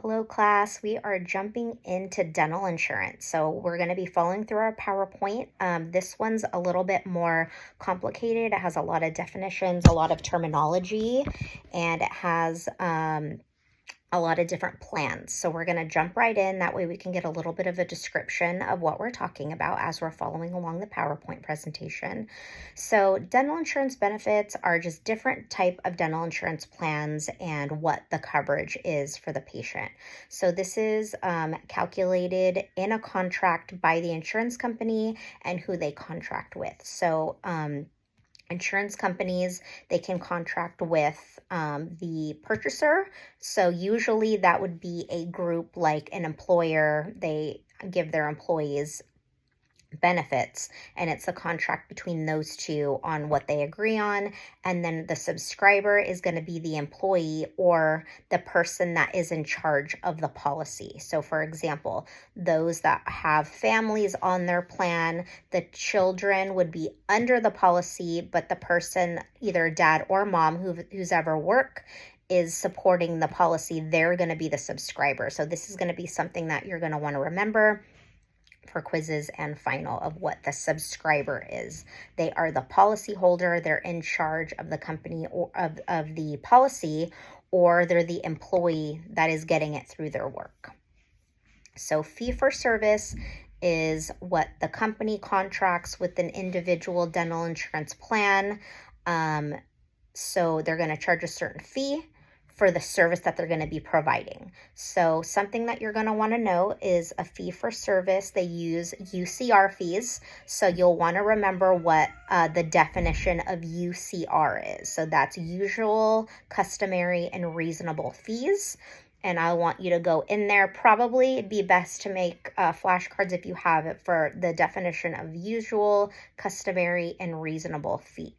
Hello, class. We are jumping into dental insurance. So we're going to be following through our PowerPoint. This one's a little bit more complicated. It has a lot of definitions, a lot of terminology, and it has a lot of different plans. So we're going to jump right in. That way we can get a little bit of a description of what we're talking about as we're following along the PowerPoint presentation. So dental insurance benefits are just different type of dental insurance plans and what the coverage is for the patient. So this is calculated in a contract by the insurance company and who they contract with. So insurance companies, they can contract with the purchaser. So usually that would be a group like an employer. They give their employees benefits, and it's a contract between those two on what they agree on. And then the subscriber is going to be the employee or the person that is in charge of the policy. So for example, those that have families on their plan, the children would be under the policy, but the person, either dad or mom, who's ever work, is supporting the policy, they're going to be the subscriber. So this is going to be something that you're going to want to remember for quizzes and final of what the subscriber is. They are the policy holder, they're in charge of the company or of the policy, or they're the employee that is getting it through their work. So fee for service is what the company contracts with an individual dental insurance plan. So they're going to charge a certain fee for the service that they're going to be providing. So something that you're going to want to know is a fee for service. They use UCR fees. So you'll want to remember what the definition of UCR is. So that's usual, customary, and reasonable fees. And I want you to go in there. Probably it'd be best to make flashcards if you have it for the definition of usual, customary, and reasonable fee.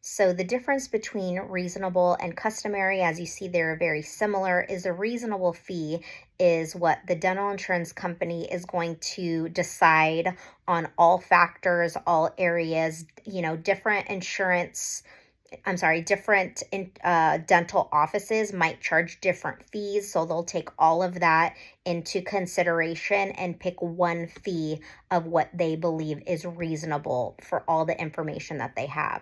So the difference between reasonable and customary, as you see they're very similar, is a reasonable fee is what the dental insurance company is going to decide on all factors, all areas, different dental offices might charge different fees. So they'll take all of that into consideration and pick one fee of what they believe is reasonable for all the information that they have.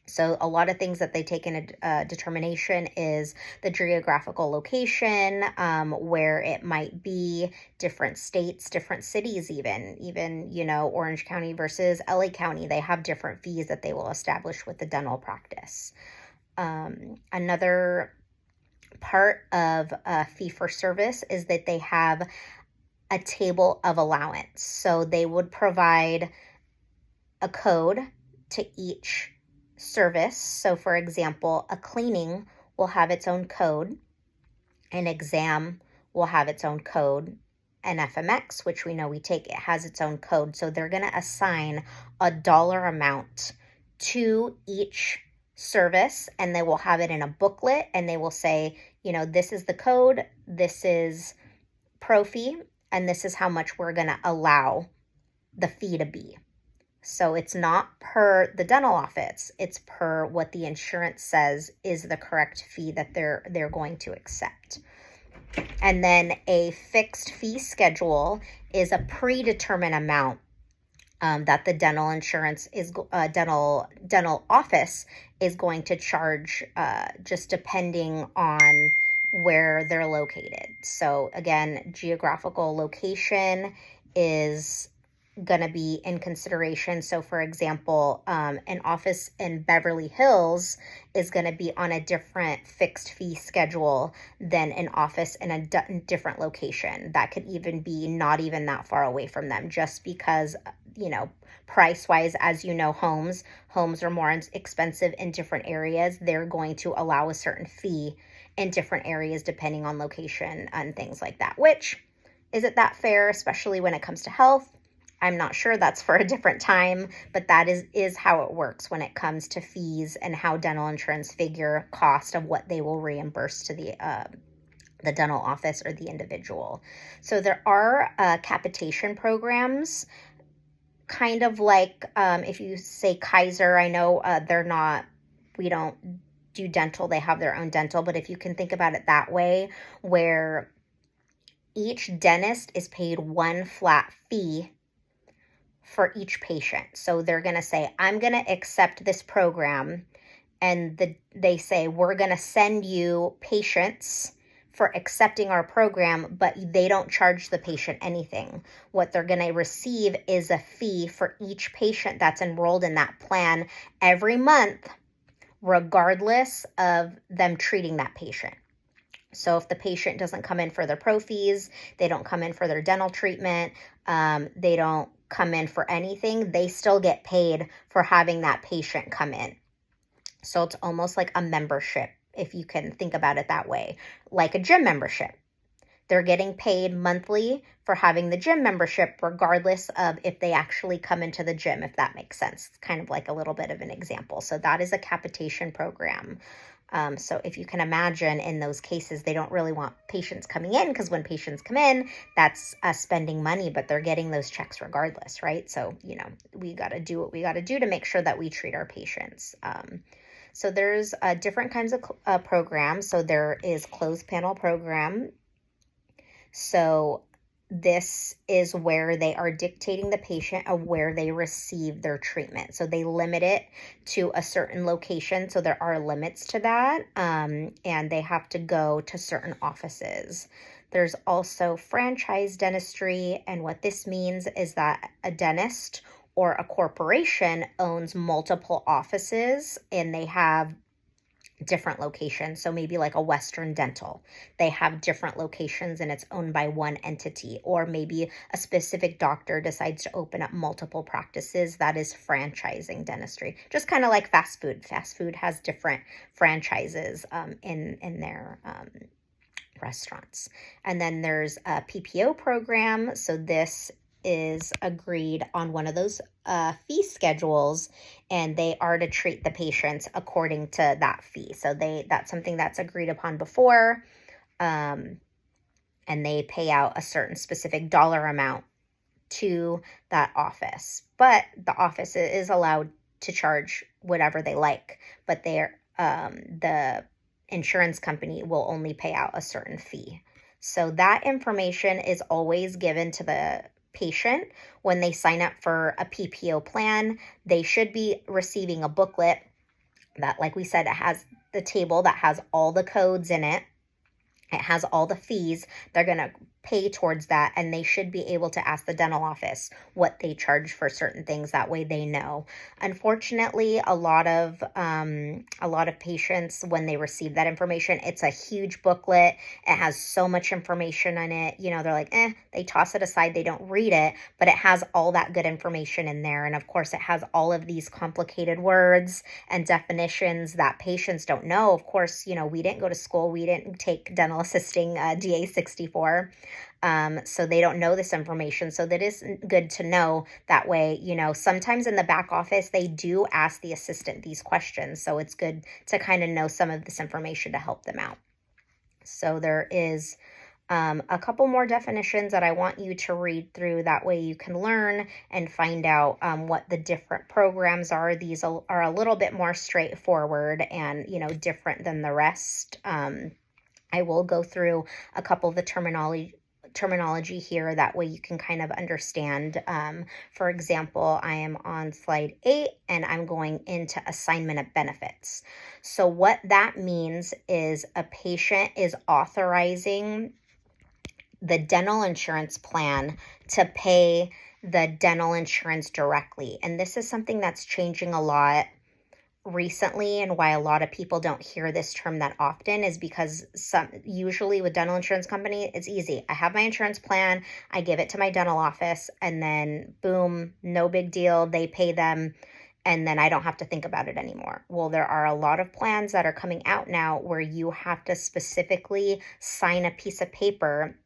So a lot of things that they take into determination is the geographical location, where it might be, different states, different cities, even Orange County versus LA County. They have different fees that they will establish with the dental practice. Another part of fee for service is that they have a table of allowance. So they would provide a code to each service. So for example, a cleaning will have its own code, an exam will have its own code, an FMX, which we know we take, it has its own code. So they're going to assign a dollar amount to each service, and they will have it in a booklet, and they will say, this is the code, this is pro fee, and this is how much we're going to allow the fee to be. So it's not per the dental office, it's per what the insurance says is the correct fee that they're going to accept. And then a fixed fee schedule is a predetermined amount that the dental insurance is dental office is going to charge, just depending on where they're located. So again, geographical location is going to be in consideration. So for example, an office in Beverly Hills is going to be on a different fixed fee schedule than an office in a different location. That could even be not even that far away from them, just because, price wise, as homes are more expensive in different areas. They're going to allow a certain fee in different areas depending on location and things like that, which isn't that fair, especially when it comes to health. I'm not sure, that's for a different time, but that is how it works when it comes to fees and how dental insurance figure cost of what they will reimburse to the dental office or the individual. So there are capitation programs, kind of like if you say Kaiser. I know we don't do dental, they have their own dental. But if you can think about it that way, where each dentist is paid one flat fee for each patient. So they're going to say, I'm going to accept this program. And they say, we're going to send you patients for accepting our program, but they don't charge the patient anything. What they're going to receive is a fee for each patient that's enrolled in that plan every month, regardless of them treating that patient. So if the patient doesn't come in for their pro fees, they don't come in for their dental treatment, they don't come in for anything, they still get paid for having that patient come in. So it's almost like a membership, if you can think about it that way, like a gym membership. They're getting paid monthly for having the gym membership, regardless of if they actually come into the gym, if that makes sense. It's kind of like a little bit of an example. So that is a capitation program. So if you can imagine, in those cases, they don't really want patients coming in, because when patients come in, that's spending money, but they're getting those checks regardless, right? So, we got to do what we got to do to make sure that we treat our patients. So there's different kinds of programs. So there is closed panel program. So this is where they are dictating the patient of where they receive their treatment. So they limit it to a certain location. So there are limits to that, and they have to go to certain offices. There's also franchise dentistry, and what this means is that a dentist or a corporation owns multiple offices, and they have different locations. So maybe like a Western Dental, they have different locations and it's owned by one entity. Or maybe a specific doctor decides to open up multiple practices. That is franchising dentistry. Just kind of like fast food. Fast food has different franchises in their restaurants. And then there's a PPO program. So this is agreed on one of those fee schedules, and they are to treat the patients according to that fee. So that's something that's agreed upon before, and they pay out a certain specific dollar amount to that office. But the office is allowed to charge whatever they like, but the insurance company will only pay out a certain fee. So that information is always given to the patient when they sign up for a PPO plan. They should be receiving a booklet that, like we said, it has the table that has all the codes in it. It has all the fees they're going to pay towards that, and they should be able to ask the dental office what they charge for certain things. That way they know. Unfortunately, a lot of patients, when they receive that information, it's a huge booklet. It has so much information on it. They're like, they toss it aside. They don't read it, but it has all that good information in there. And of course, it has all of these complicated words and definitions that patients don't know. Of course, we didn't go to school. We didn't take dental assisting DA 64. So they don't know this information. So that is good to know. That way, sometimes in the back office, they do ask the assistant these questions. So it's good to kind of know some of this information to help them out. So there is a couple more definitions that I want you to read through. That way you can learn and find out what the different programs are. These are a little bit more straightforward and, different than the rest. I will go through a couple of the terminology here. That way you can kind of understand. For example, I am on slide 8 and I'm going into assignment of benefits. So what that means is a patient is authorizing the dental insurance plan to pay the dental insurance directly. And this is something that's changing a lot recently, and why a lot of people don't hear this term that often is because usually with dental insurance company, it's easy. I have my insurance plan, I give it to my dental office, and then boom, no big deal. They pay them, and then I don't have to think about it anymore. Well, there are a lot of plans that are coming out now where you have to specifically sign a piece of paper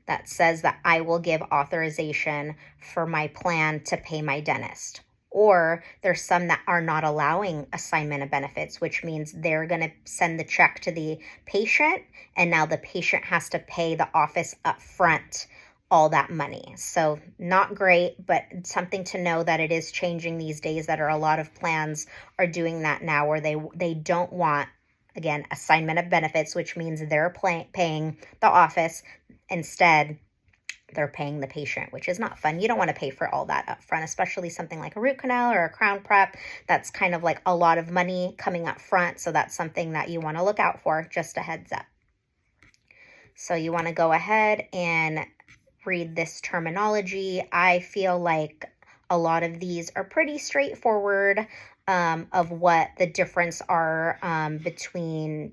that says that I will give authorization for my plan to pay my dentist. Or there's some that are not allowing assignment of benefits, which means they're going to send the check to the patient, and now the patient has to pay the office up front all that money. So not great, but something to know that it is changing these days, that are a lot of plans are doing that now, where they don't want, again, assignment of benefits, which means they're paying the office. Instead, they're paying the patient, which is not fun. You don't want to pay for all that up front, especially something like a root canal or a crown prep. That's kind of like a lot of money coming up front. So that's something that you want to look out for, just a heads up. So you want to go ahead and read this terminology. I feel like a lot of these are pretty straightforward, of what the difference are, between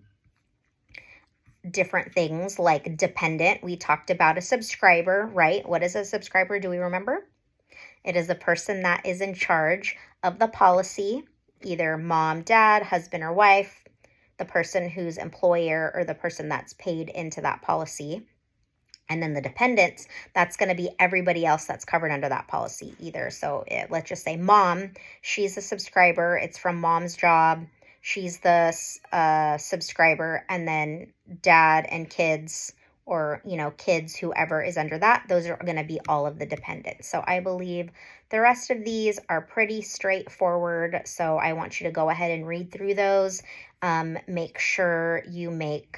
different things. Like dependent, we talked about a subscriber, right? What is a subscriber? Do we remember? It is the person that is in charge of the policy, either mom, dad, husband, or wife, the person who's employer, or the person that's paid into that policy. And then the dependents, that's going to be everybody else that's covered under that policy either. So let's just say mom, she's a subscriber. It's from mom's job. She's the subscriber. And then dad and kids, or, kids, whoever is under that, those are going to be all of the dependents. So I believe the rest of these are pretty straightforward. So I want you to go ahead and read through those. Make sure you make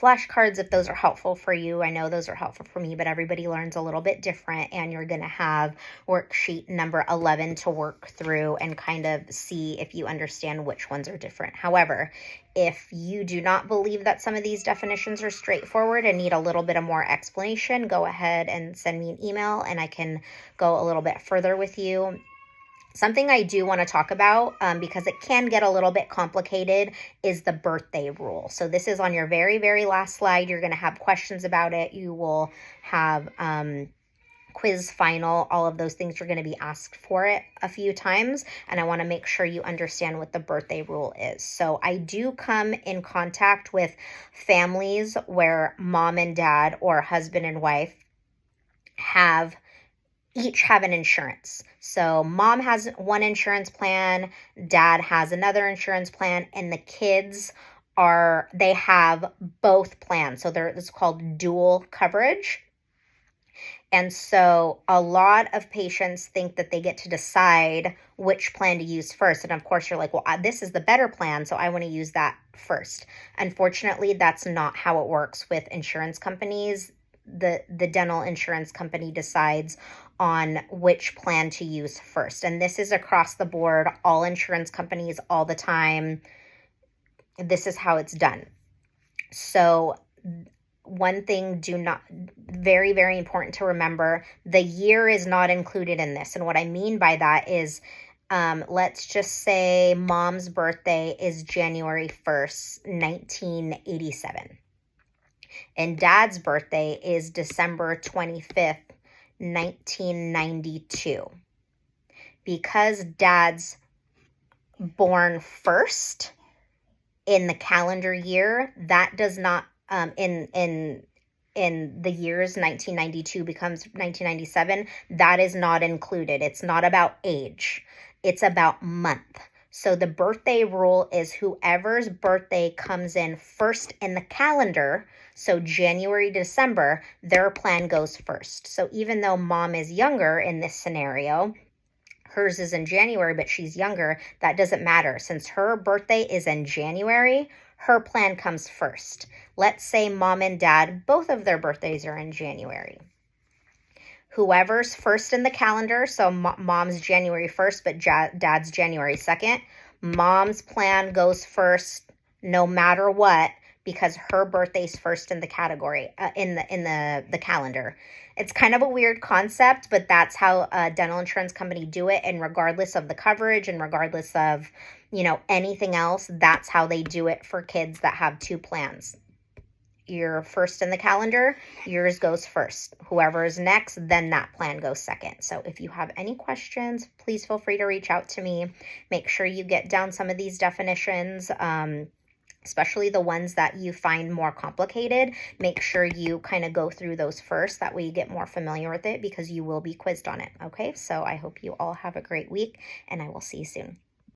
flashcards if those are helpful for you. I know those are helpful for me, but everybody learns a little bit different, and you're going to have worksheet number 11 to work through and kind of see if you understand which ones are different. However, if you do not believe that some of these definitions are straightforward and need a little bit of more explanation, go ahead and send me an email and I can go a little bit further with you. Something I do want to talk about, because it can get a little bit complicated, is the birthday rule. So this is on your very, very last slide. You're going to have questions about it. You will have quiz final, all of those things. You're going to be asked for it a few times, and I want to make sure you understand what the birthday rule is. So I do come in contact with families where mom and dad, or husband and wife, each have an insurance. So mom has one insurance plan, dad has another insurance plan, and the kids they have both plans. So it's called dual coverage. And so a lot of patients think that they get to decide which plan to use first. And of course you're like, well, this is the better plan, so I want to use that first. Unfortunately, that's not how it works with insurance companies. The dental insurance company decides on which plan to use first. And this is across the board, all insurance companies, all the time. This is how it's done. So one thing, very, very important to remember, the year is not included in this. And what I mean by that is, let's just say mom's birthday is January 1st, 1987. And dad's birthday is December 25th, 1992. Because dad's born first in the calendar year, that does not, in the years 1992 becomes 1997, that is not included. It's not about age. It's about month. So the birthday rule is whoever's birthday comes in first in the calendar, so January, December, their plan goes first. So even though mom is younger in this scenario, hers is in January, but she's younger, that doesn't matter. Since her birthday is in January, her plan comes first. Let's say mom and dad, both of their birthdays are in January. Whoever's first in the calendar, so mom's January 1st, but dad's January 2nd, mom's plan goes first no matter what, because her birthday's first in the category, in the calendar. It's kind of a weird concept, but that's how a dental insurance company do it. And regardless of the coverage and regardless of, anything else, that's how they do it for kids that have two plans. You're first in the calendar, yours goes first. Whoever is next, then that plan goes second. So if you have any questions, please feel free to reach out to me. Make sure you get down some of these definitions, especially the ones that you find more complicated. Make sure you kind of go through those first. That way you get more familiar with it, because you will be quizzed on it. Okay, so I hope you all have a great week, and I will see you soon.